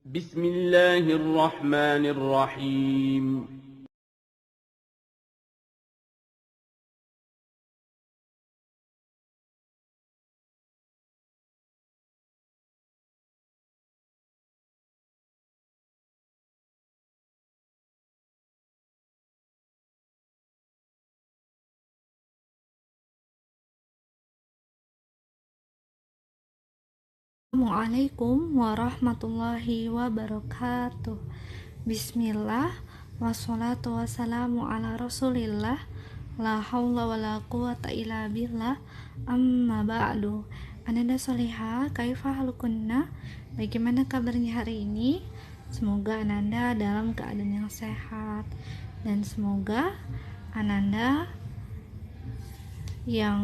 بسم الله الرحمن الرحيم. Assalamualaikum warahmatullahi wabarakatuh. Bismillah, wassalatu wassalamu ala rasulillah, la hawla wa la quwata illa billah, amma ba'du. Ananda Solihah, kaifa halukunna? Bagaimana kabarnya hari ini? Semoga Ananda dalam keadaan yang sehat, dan semoga Ananda yang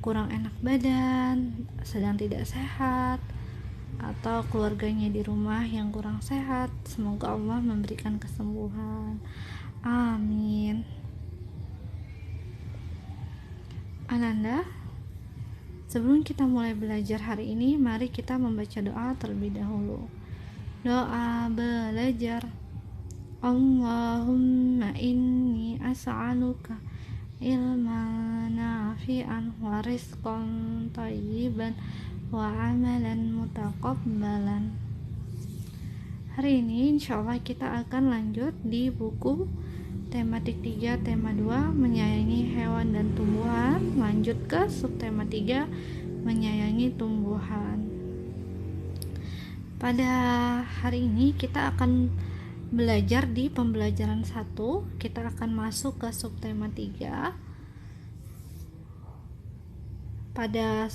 kurang enak badan, sedang tidak sehat, atau keluarganya di rumah yang kurang sehat, semoga Allah memberikan kesembuhan. Amin. Ananda, sebelum kita mulai belajar hari ini, mari kita membaca doa terlebih dahulu. Doa belajar. Allahumma inni as'aluka ilman nafi'an wa rizqan thayyiban wa amalan mutaqabbalan. Hari ini insyaallah kita akan lanjut di buku tematik 3 tema 2 menyayangi hewan dan tumbuhan, lanjut ke subtema 3 menyayangi tumbuhan. Pada hari ini kita akan belajar di pembelajaran 1, kita akan masuk ke subtema 3. Pada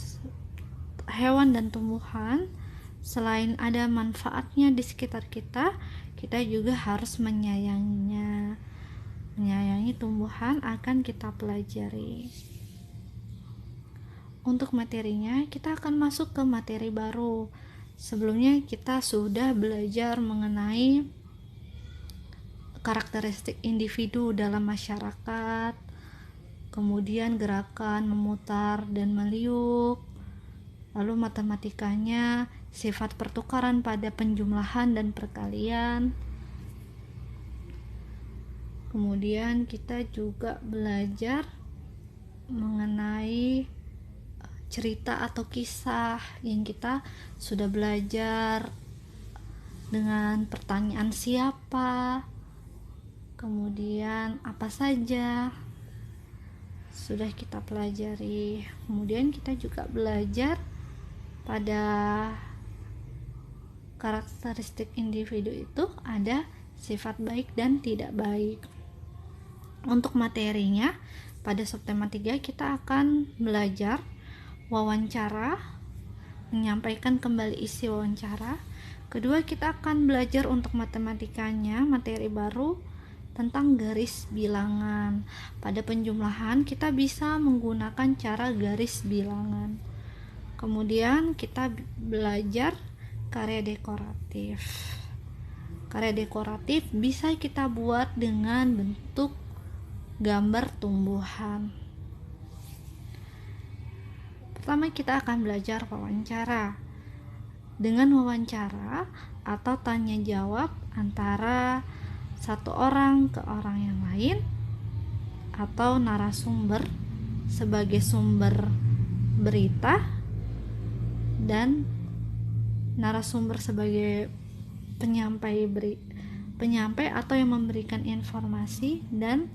hewan dan tumbuhan, selain ada manfaatnya di sekitar kita, kita juga harus menyayanginya. Menyayangi tumbuhan akan kita pelajari. Untuk materinya, kita akan masuk ke materi baru. Sebelumnya kita sudah belajar mengenai karakteristik individu dalam masyarakat, kemudian gerakan memutar dan meliuk, lalu matematikanya, sifat pertukaran pada penjumlahan dan perkalian. Kemudian kita juga belajar mengenai cerita atau kisah yang kita sudah belajar dengan pertanyaan siapa, kemudian apa saja sudah kita pelajari. Kemudian kita juga belajar pada karakteristik individu itu ada sifat baik dan tidak baik. Untuk materinya, pada subtema 3 kita akan belajar wawancara, menyampaikan kembali isi wawancara. Kedua, kita akan belajar untuk matematikanya, materi baru tentang garis bilangan. Pada penjumlahan kita bisa menggunakan cara garis bilangan. Kemudian kita belajar karya dekoratif. Karya dekoratif bisa kita buat dengan bentuk gambar tumbuhan. Pertama kita akan belajar wawancara. Dengan wawancara atau tanya jawab antara satu orang ke orang yang lain, atau narasumber sebagai sumber berita dan narasumber sebagai penyampai atau yang memberikan informasi, dan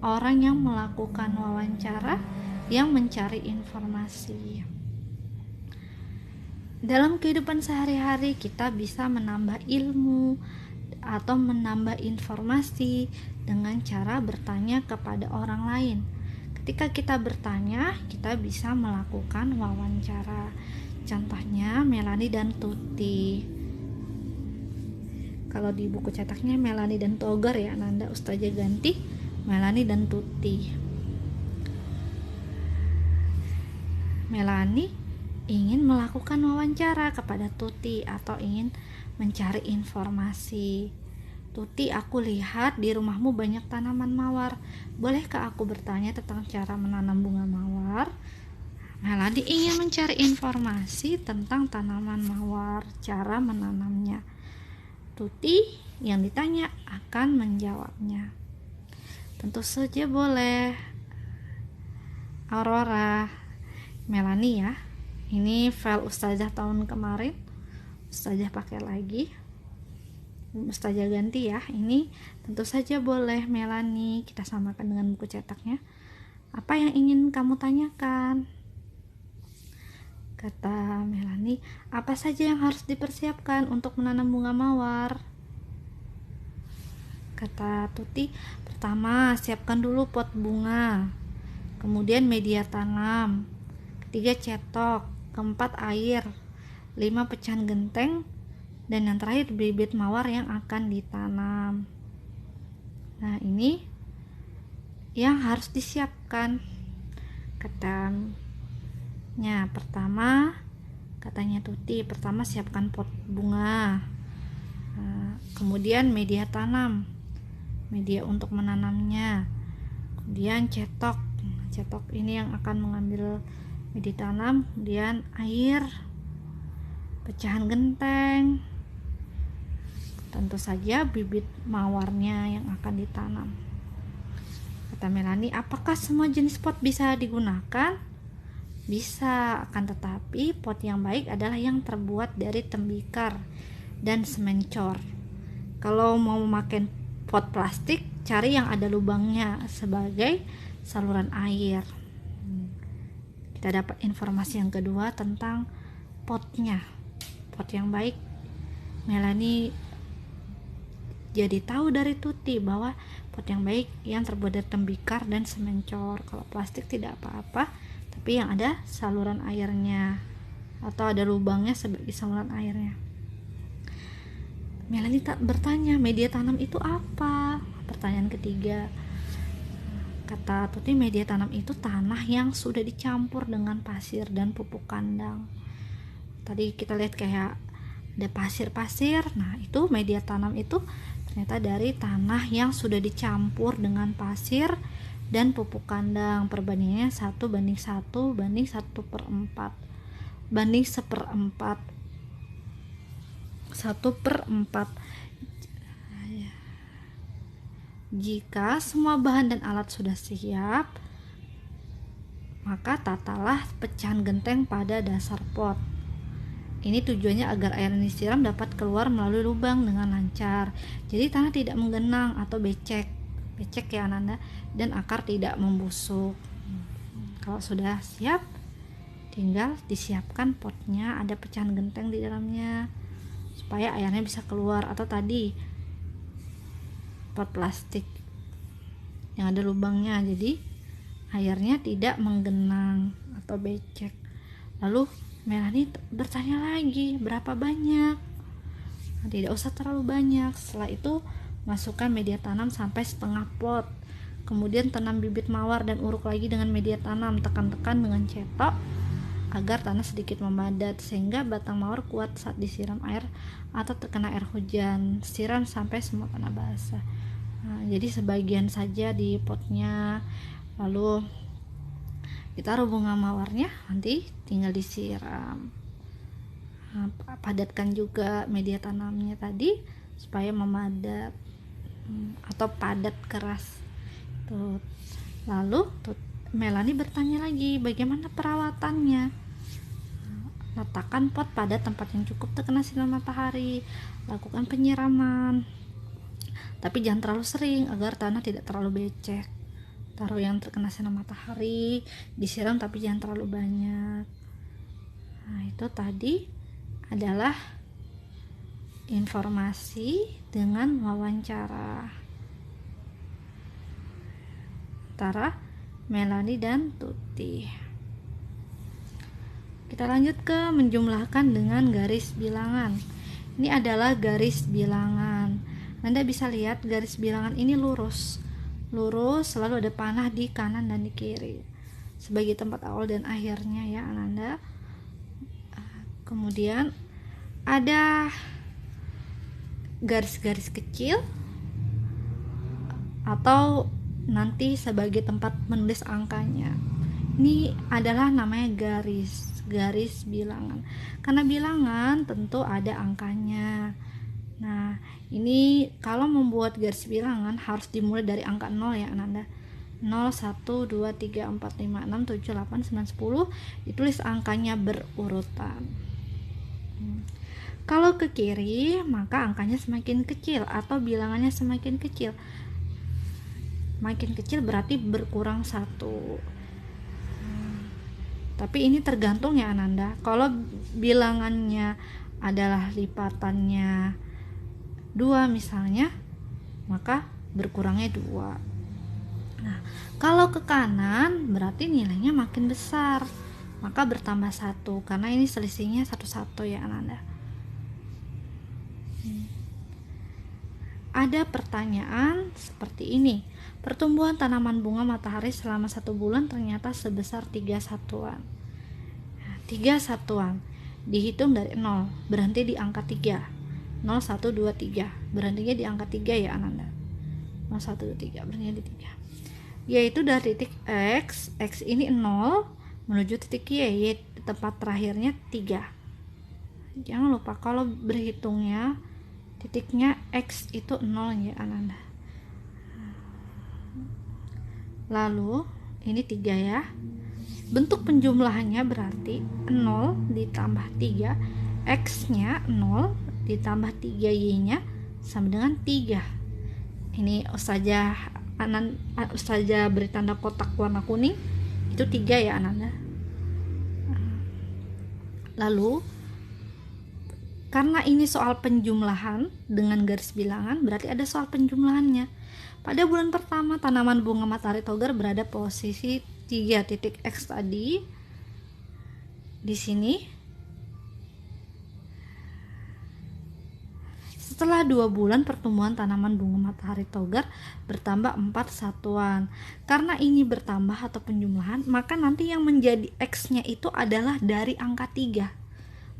orang yang melakukan wawancara yang mencari informasi. Dalam kehidupan sehari-hari kita bisa menambah ilmu atau menambah informasi dengan cara bertanya kepada orang lain. Ketika kita bertanya, kita bisa melakukan wawancara. Contohnya Melanie dan Tuti. Kalau di buku cetaknya Melanie dan Togar ya, Nanda Ustazah ganti Melanie dan Tuti. Melanie ingin melakukan wawancara kepada Tuti atau ingin mencari informasi. Tuti, aku lihat di rumahmu banyak tanaman mawar. Bolehkah aku bertanya tentang cara menanam bunga mawar? Melani ingin mencari informasi tentang tanaman mawar, cara menanamnya. Tuti yang ditanya akan menjawabnya. Tentu saja boleh. Aurora, Melani ya. Ini file Ustazah tahun kemarin. Ustazah pakai lagi. Ustazah ganti ya. Ini tentu saja boleh Melani. Kita samakan dengan buku cetaknya. Apa yang ingin kamu tanyakan? Kata Melani, apa saja yang harus dipersiapkan untuk menanam bunga mawar? Kata Tuti, pertama siapkan dulu pot bunga, kemudian media tanam, ketiga cetok, keempat air, 5 pecahan genteng, dan yang terakhir bibit mawar yang akan ditanam. Nah, ini yang harus disiapkan. Katanya pertama, katanya Tuti, pertama siapkan pot bunga, kemudian media tanam, media untuk menanamnya, kemudian cetok ini yang akan mengambil media tanam, kemudian air, pecahan genteng, tentu saja bibit mawarnya yang akan ditanam. Kata Melani, apakah semua jenis pot bisa digunakan? Bisa, akan tetapi pot yang baik adalah yang terbuat dari tembikar dan semen cor. Kalau mau memakai pot plastik, cari yang ada lubangnya sebagai saluran air. Kita dapat informasi yang kedua tentang potnya. Pot yang baik, Melani jadi tahu dari Tuti bahwa pot yang baik yang terbuat dari tembikar dan semen cor. Kalau plastik tidak apa-apa, tapi yang ada saluran airnya atau ada lubangnya sebagai saluran airnya. Melani tak bertanya, media tanam itu apa? Pertanyaan ketiga. Kata Tuti, media tanam itu tanah yang sudah dicampur dengan pasir dan pupuk kandang. Tadi kita lihat kayak ada pasir-pasir. Nah, itu media tanam itu ternyata dari tanah yang sudah dicampur dengan pasir dan pupuk kandang. Perbandingannya 1:1 banding 1/4 banding 1/4. Jika semua bahan dan alat sudah siap, maka tatalah pecahan genteng pada dasar pot. Ini tujuannya agar air yang disiram dapat keluar melalui lubang dengan lancar. Jadi tanah tidak menggenang atau becek ya Ananda, dan akar tidak membusuk. Kalau sudah siap, tinggal disiapkan potnya, ada pecahan genteng di dalamnya supaya airnya bisa keluar, atau tadi pot plastik yang ada lubangnya, jadi airnya tidak menggenang atau becek. Lalu Melani bertanya lagi, berapa banyak? Nah, tidak usah terlalu banyak. Setelah itu masukkan media tanam sampai setengah pot, kemudian tanam bibit mawar dan uruk lagi dengan media tanam. Tekan-tekan dengan cetok agar tanah sedikit memadat sehingga batang mawar kuat saat disiram air atau terkena air hujan. Siram sampai semua tanah basah. Nah, jadi sebagian saja di potnya, lalu ditaruh bunga mawarnya, nanti tinggal disiram. Nah, padatkan juga media tanamnya tadi supaya memadat atau padat keras. Tuh. Lalu Melani bertanya lagi, bagaimana perawatannya? Letakkan pot pada tempat yang cukup terkena sinar matahari. Lakukan penyiraman, tapi jangan terlalu sering agar tanah tidak terlalu becek. Taruh yang terkena sinar matahari, disiram tapi jangan terlalu banyak. Nah, itu tadi adalah informasi dengan wawancara antara Melani dan Tuti. Kita lanjut ke menjumlahkan dengan garis bilangan. Ini adalah garis bilangan. Anda bisa lihat garis bilangan ini lurus, selalu ada panah di kanan dan di kiri sebagai tempat awal dan akhirnya ya Ananda. Kemudian ada garis-garis kecil atau nanti sebagai tempat menulis angkanya. Ini adalah namanya garis bilangan. Karena bilangan tentu ada angkanya. Nah, ini kalau membuat garis bilangan harus dimulai dari angka 0 ya Ananda. 0, 1, 2, 3, 4, 5, 6, 7, 8, 9, 10. Ditulis angkanya berurutan. Kalau ke kiri, maka angkanya semakin kecil atau bilangannya semakin kecil. Makin kecil berarti berkurang 1. Tapi ini tergantung ya Ananda. Kalau bilangannya adalah lipatannya 2 misalnya, maka berkurangnya 2. Nah, kalau ke kanan berarti nilainya makin besar, maka bertambah 1 karena ini selisihnya 1 ya Ananda. Ada pertanyaan seperti ini. Pertumbuhan tanaman bunga matahari selama 1 bulan ternyata sebesar 3 satuan. 3 satuan dihitung dari 0, berhenti di angka 3. 0, 1, 2, 3. Berhentinya di angka 3 ya Ananda. 0, 1, 2, 3, berhentinya di 3. Yaitu dari titik X ini 0 menuju titik Y tempat terakhirnya 3. Jangan lupa kalau berhitungnya titiknya X itu 0 ya Ananda. Lalu ini 3 ya. Bentuk penjumlahannya berarti 0 ditambah 3, X-nya 0 ditambah 3Y-nya sama dengan 3. Ini Ustazah beri tanda kotak warna kuning, itu 3 ya Ananda. Lalu karena ini soal penjumlahan dengan garis bilangan, berarti ada soal penjumlahannya. Pada bulan pertama tanaman bunga matahari togar berada posisi 3 titik X tadi di sini. Setelah 2 bulan pertumbuhan tanaman bunga matahari togar bertambah 4 satuan. Karena ini bertambah atau penjumlahan, maka nanti yang menjadi X-nya itu adalah dari angka 3.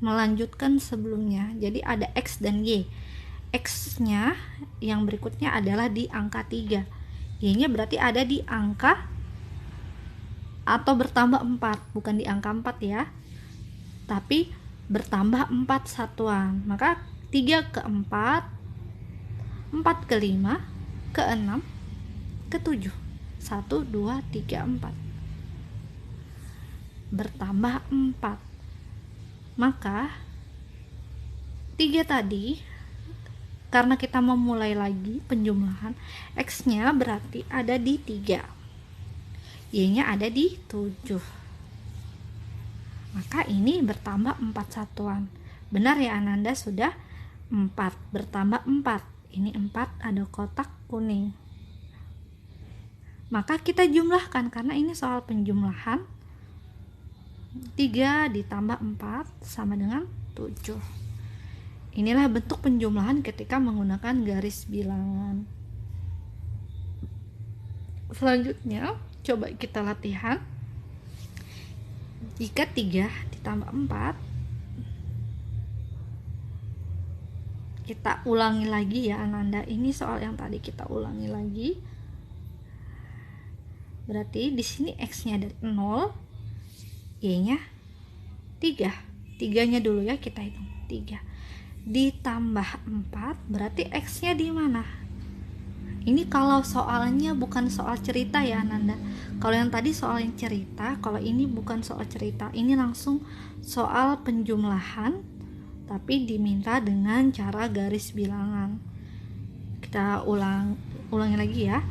Melanjutkan sebelumnya. Jadi ada X dan Y. X-nya yang berikutnya adalah di angka 3. Y-nya berarti ada di angka atau bertambah 4, bukan di angka 4 ya. Tapi bertambah 4 satuan. Maka 3 ke 4, 4 ke 5, ke 6, ke 7. 1, 2, 3, 4. Bertambah 4. Maka 3 tadi, karena kita memulai lagi penjumlahan, X-nya berarti ada di 3, Y-nya ada di 7. Maka ini bertambah 4 satuan. Benar ya Ananda, sudah 4 bertambah 4. Ini 4 ada kotak kuning. Maka kita jumlahkan karena ini soal penjumlahan. 3 ditambah 4 sama dengan 7. Inilah bentuk penjumlahan ketika menggunakan garis bilangan. Selanjutnya, coba kita latihan. Jika 3 ditambah 4, kita ulangi lagi ya Ananda. Ini soal yang tadi kita ulangi lagi. Berarti di sini X-nya dari 0, Y-nya 3. 3-nya dulu ya, kita hitung 3. Ditambah 4 berarti X-nya di mana? Ini kalau soalnya bukan soal cerita ya Ananda. Kalau yang tadi soal yang cerita, kalau ini bukan soal cerita. Ini langsung soal penjumlahan, tapi diminta dengan cara garis bilangan. Kita ulangi lagi ya.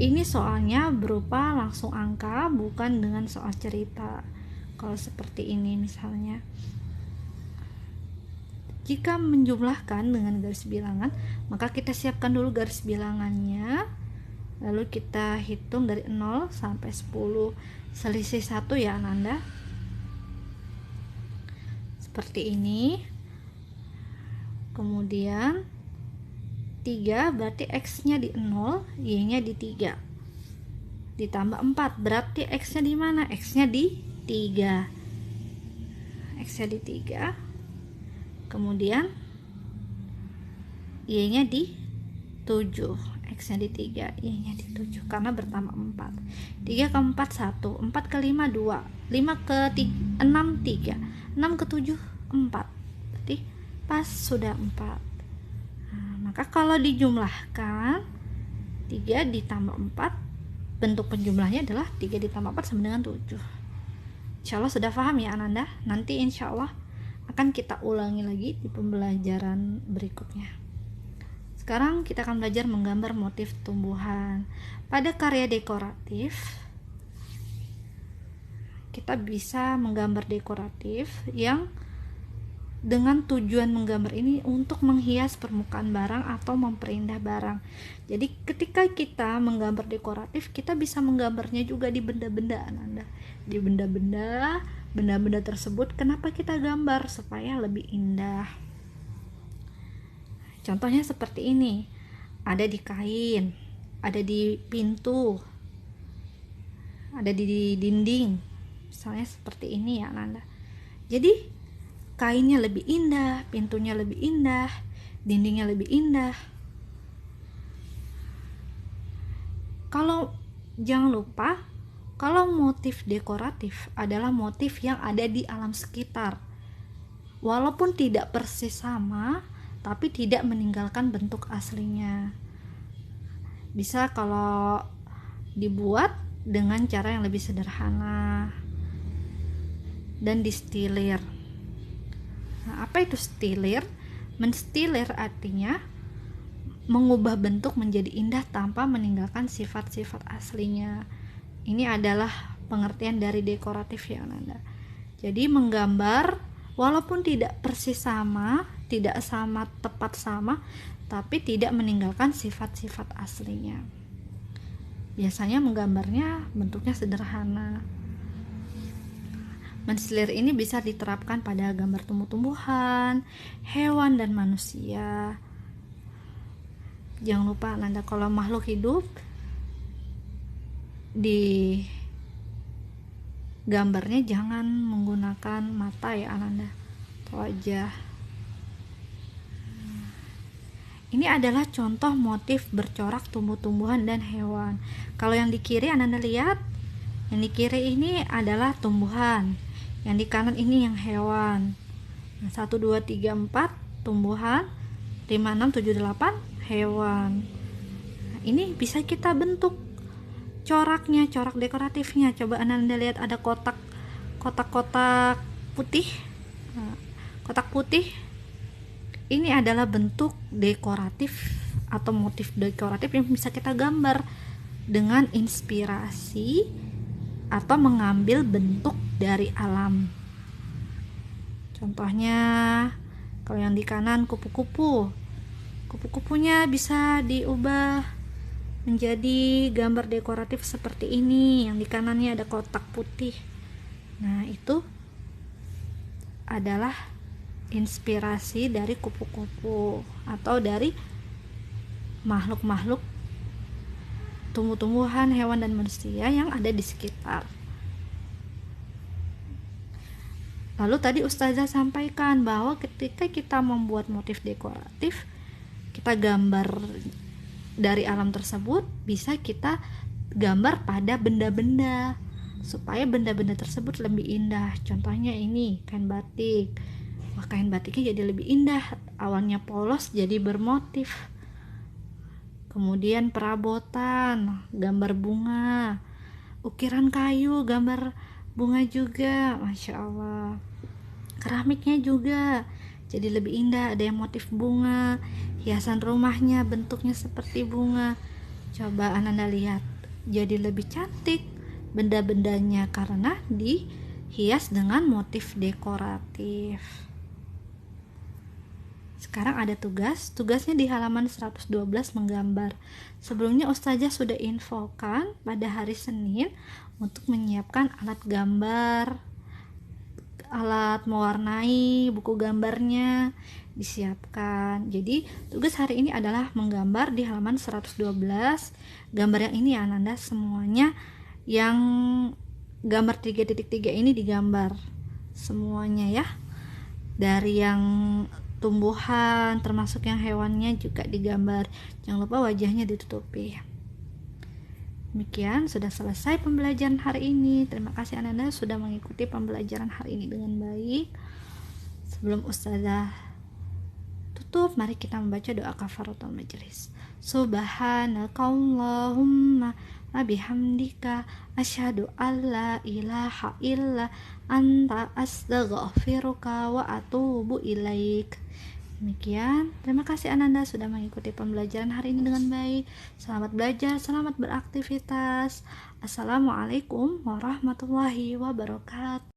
Ini soalnya berupa langsung angka, bukan dengan soal cerita. Kalau seperti ini misalnya, jika menjumlahkan dengan garis bilangan, maka kita siapkan dulu garis bilangannya. Lalu kita hitung dari 0 sampai 10. Selisih 1 ya Ananda. Seperti ini. Kemudian 3 berarti X-nya di 0, Y-nya di 3. Ditambah 4 berarti X-nya di mana? X-nya di 3. X-nya di 3. Kemudian Y-nya di 7, X nya di 3, Y nya di 7 karena bertambah 4. 3 ke 4 1, 4 ke 5 2, 5 ke 6 3, 6 ke 7 4. Berarti pas sudah 4. Nah, maka kalau dijumlahkan 3 ditambah 4, bentuk penjumlahnya adalah 3 ditambah 4 sama dengan 7. Insya Allah sudah paham ya Ananda. Nanti insya Allah akan kita ulangi lagi di pembelajaran berikutnya. Sekarang kita akan belajar menggambar motif tumbuhan. Pada karya dekoratif, kita bisa menggambar dekoratif yang dengan tujuan menggambar ini untuk menghias permukaan barang atau memperindah barang. Jadi ketika kita menggambar dekoratif, kita bisa menggambarnya juga di benda-benda Ananda. Di benda-benda tersebut kenapa kita gambar? Supaya lebih indah. Contohnya seperti ini. Ada di kain, ada di pintu, ada di dinding. Misalnya seperti ini ya Ananda. Jadi kainnya lebih indah, pintunya lebih indah, dindingnya lebih indah. Kalau jangan lupa, kalau motif dekoratif adalah motif yang ada di alam sekitar. Walaupun tidak persis sama, tapi tidak meninggalkan bentuk aslinya. Bisa kalau dibuat dengan cara yang lebih sederhana dan distilir. Nah, apa itu stilir? Menstilir artinya mengubah bentuk menjadi indah tanpa meninggalkan sifat-sifat aslinya. Ini adalah pengertian dari dekoratif ya Ananda. Jadi menggambar walaupun tidak persis sama, tidak sama tepat sama, tapi tidak meninggalkan sifat-sifat aslinya. Biasanya menggambarnya bentuknya sederhana. Menstilir ini bisa diterapkan pada gambar tumbuh-tumbuhan, hewan, dan manusia. Jangan lupa Ananda, kalau makhluk hidup di gambarnya jangan menggunakan mata ya Ananda, atau wajah. Ini adalah contoh motif bercorak tumbuh-tumbuhan dan hewan. Kalau yang di kiri Ananda lihat, yang di kiri ini adalah tumbuhan, yang di kanan ini yang hewan. 1, 2, 3, 4 tumbuhan, 5, 6, 7, 8 hewan. Nah, ini bisa kita bentuk coraknya, corak dekoratifnya. Coba Ananda lihat ada kotak-kotak putih. Nah, kotak putih ini adalah bentuk dekoratif atau motif dekoratif yang bisa kita gambar dengan inspirasi atau mengambil bentuk dari alam. Contohnya kalau yang di kanan kupu-kupu, kupu-kupunya bisa diubah menjadi gambar dekoratif seperti ini. Yang di kanannya ada kotak putih. Nah, itu adalah inspirasi dari kupu-kupu atau dari makhluk-makhluk tumbuh-tumbuhan, hewan, dan manusia yang ada di sekitar. Lalu tadi Ustazah sampaikan bahwa ketika kita membuat motif dekoratif, kita gambar dari alam tersebut, bisa kita gambar pada benda-benda supaya benda-benda tersebut lebih indah. Contohnya ini kain batik. Wah, kain batiknya jadi lebih indah. Awalnya polos jadi bermotif. Kemudian perabotan, gambar bunga, ukiran kayu, gambar bunga juga, Masya Allah. Keramiknya juga jadi lebih indah, ada yang motif bunga, hiasan rumahnya bentuknya seperti bunga. Coba Ananda lihat, jadi lebih cantik benda-bendanya karena dihias dengan motif dekoratif. Sekarang ada tugasnya di halaman 112 menggambar. Sebelumnya Ustazah sudah infokan pada hari Senin untuk menyiapkan alat gambar, alat mewarnai, buku gambarnya disiapkan. Jadi tugas hari ini adalah menggambar di halaman 112. Gambar yang ini ya Ananda, semuanya yang gambar 3.3 ini digambar semuanya ya. Dari yang tumbuhan, termasuk yang hewannya juga digambar. Jangan lupa wajahnya ditutupi. Demikian sudah selesai pembelajaran hari ini. Terima kasih Ananda sudah mengikuti pembelajaran hari ini dengan baik. Sebelum Ustazah tutup, mari kita membaca doa kafaratul majelis. Subhanakallahumma wa bihamdika asyhadu alla ilaha illa anta astaghfiruka wa atubu ilaik. Demikian, terima kasih Ananda sudah mengikuti pembelajaran hari ini dengan baik. Selamat belajar, selamat beraktivitas. Assalamualaikum warahmatullahi wabarakatuh.